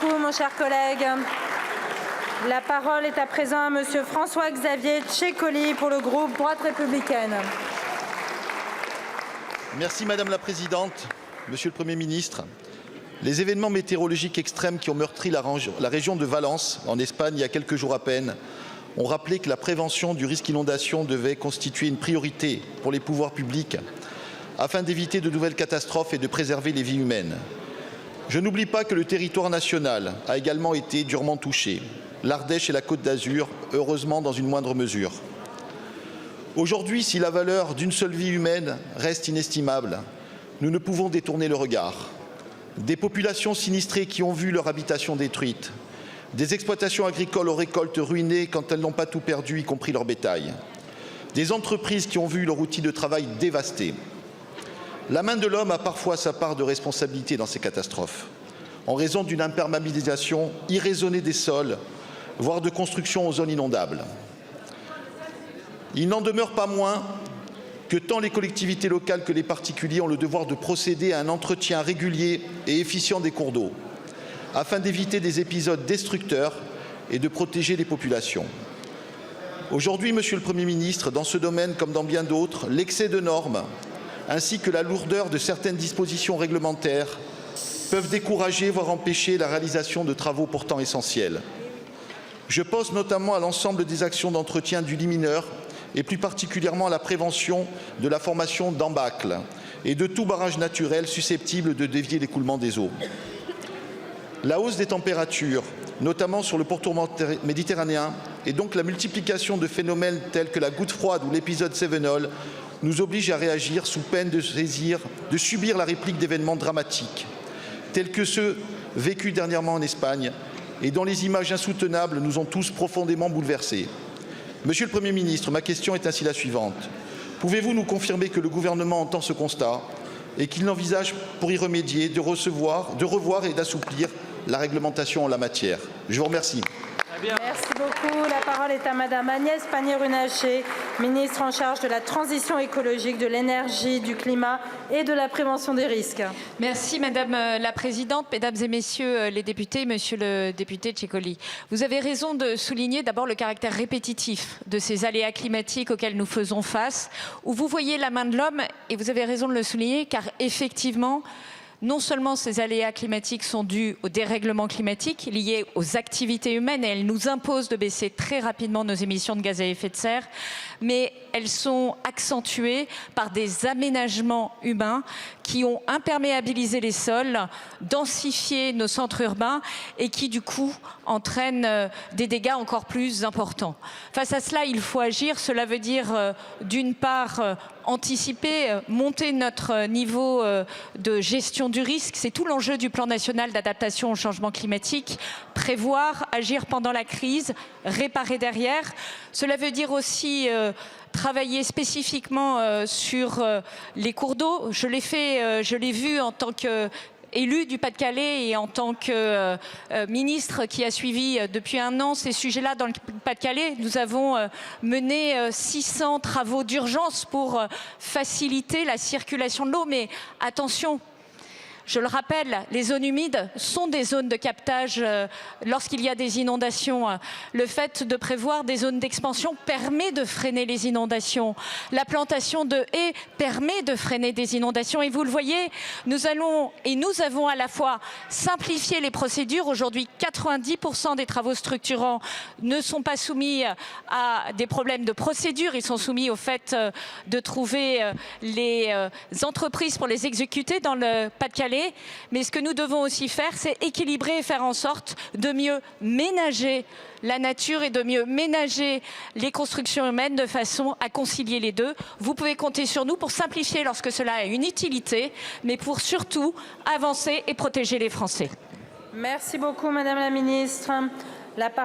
beaucoup, mon cher collègue. La parole est à présent à Monsieur François-Xavier Ceccoli pour le groupe Droite républicaine. Merci Madame la Présidente, Monsieur le Premier ministre. Les événements météorologiques extrêmes qui ont meurtri la région de Valence, en Espagne, il y a quelques jours à peine, ont rappelé que la prévention du risque inondation devait constituer une priorité pour les pouvoirs publics afin d'éviter de nouvelles catastrophes et de préserver les vies humaines. Je n'oublie pas que le territoire national a également été durement touché, l'Ardèche et la Côte d'Azur, heureusement dans une moindre mesure. Aujourd'hui, si la valeur d'une seule vie humaine reste inestimable, nous ne pouvons détourner le regard. Des populations sinistrées qui ont vu leur habitation détruite, des exploitations agricoles aux récoltes ruinées quand elles n'ont pas tout perdu, y compris leur bétail, des entreprises qui ont vu leur outil de travail dévasté. La main de l'homme a parfois sa part de responsabilité dans ces catastrophes, en raison d'une imperméabilisation irraisonnée des sols, voire de construction aux zones inondables. Il n'en demeure pas moins que tant les collectivités locales que les particuliers ont le devoir de procéder à un entretien régulier et efficient des cours d'eau, afin d'éviter des épisodes destructeurs et de protéger les populations. Aujourd'hui, Monsieur le Premier ministre, dans ce domaine comme dans bien d'autres, l'excès de normes ainsi que la lourdeur de certaines dispositions réglementaires peuvent décourager, voire empêcher la réalisation de travaux pourtant essentiels. Je pense notamment à l'ensemble des actions d'entretien du lit mineur et plus particulièrement à la prévention de la formation d'embâcles et de tout barrage naturel susceptible de dévier l'écoulement des eaux. La hausse des températures, notamment sur le pourtour méditerranéen, et donc la multiplication de phénomènes tels que la goutte froide ou l'épisode Cévenol, nous oblige à réagir sous peine de subir la réplique d'événements dramatiques, tels que ceux vécus dernièrement en Espagne et dont les images insoutenables nous ont tous profondément bouleversés. Monsieur le Premier ministre, ma question est ainsi la suivante. Pouvez-vous nous confirmer que le gouvernement entend ce constat et qu'il envisage, pour y remédier, de revoir et d'assouplir la réglementation en la matière? Je vous remercie. Merci beaucoup. La parole est à Madame Agnès Pannier-Runacher, ministre en charge de la transition écologique, de l'énergie, du climat et de la prévention des risques. Merci Madame la Présidente, Mesdames et Messieurs les députés, Monsieur le député Ceccoli. Vous avez raison de souligner d'abord le caractère répétitif de ces aléas climatiques auxquels nous faisons face, où vous voyez la main de l'homme, et vous avez raison de le souligner, car effectivement, non seulement ces aléas climatiques sont dus au dérèglement climatique liés aux activités humaines et elles nous imposent de baisser très rapidement nos émissions de gaz à effet de serre, mais elles sont accentuées par des aménagements humains qui ont imperméabilisé les sols, densifié nos centres urbains et qui du coup entraînent des dégâts encore plus importants. Face à cela, il faut agir. Cela veut dire d'une part anticiper, monter notre niveau de gestion du risque. C'est tout l'enjeu du plan national d'adaptation au changement climatique. Prévoir, agir pendant la crise, réparer derrière. Cela veut dire aussi travailler spécifiquement sur les cours d'eau. Je l'ai fait, je l'ai vu en tant que élu du Pas-de-Calais et en tant que ministre qui a suivi depuis un an ces sujets-là dans le Pas-de-Calais, nous avons mené 600 travaux d'urgence pour faciliter la circulation de l'eau. Mais attention, je le rappelle, les zones humides sont des zones de captage lorsqu'il y a des inondations. Le fait de prévoir des zones d'expansion permet de freiner les inondations. La plantation de haies permet de freiner des inondations. Et vous le voyez, nous avons à la fois simplifié les procédures. Aujourd'hui, 90% des travaux structurants ne sont pas soumis à des problèmes de procédure. Ils sont soumis au fait de trouver les entreprises pour les exécuter dans le Pas-de-Calais. Mais ce que nous devons aussi faire, c'est équilibrer et faire en sorte de mieux ménager la nature et de mieux ménager les constructions humaines de façon à concilier les deux. Vous pouvez compter sur nous pour simplifier lorsque cela a une utilité, mais pour surtout avancer et protéger les Français. Merci beaucoup, Madame la Ministre.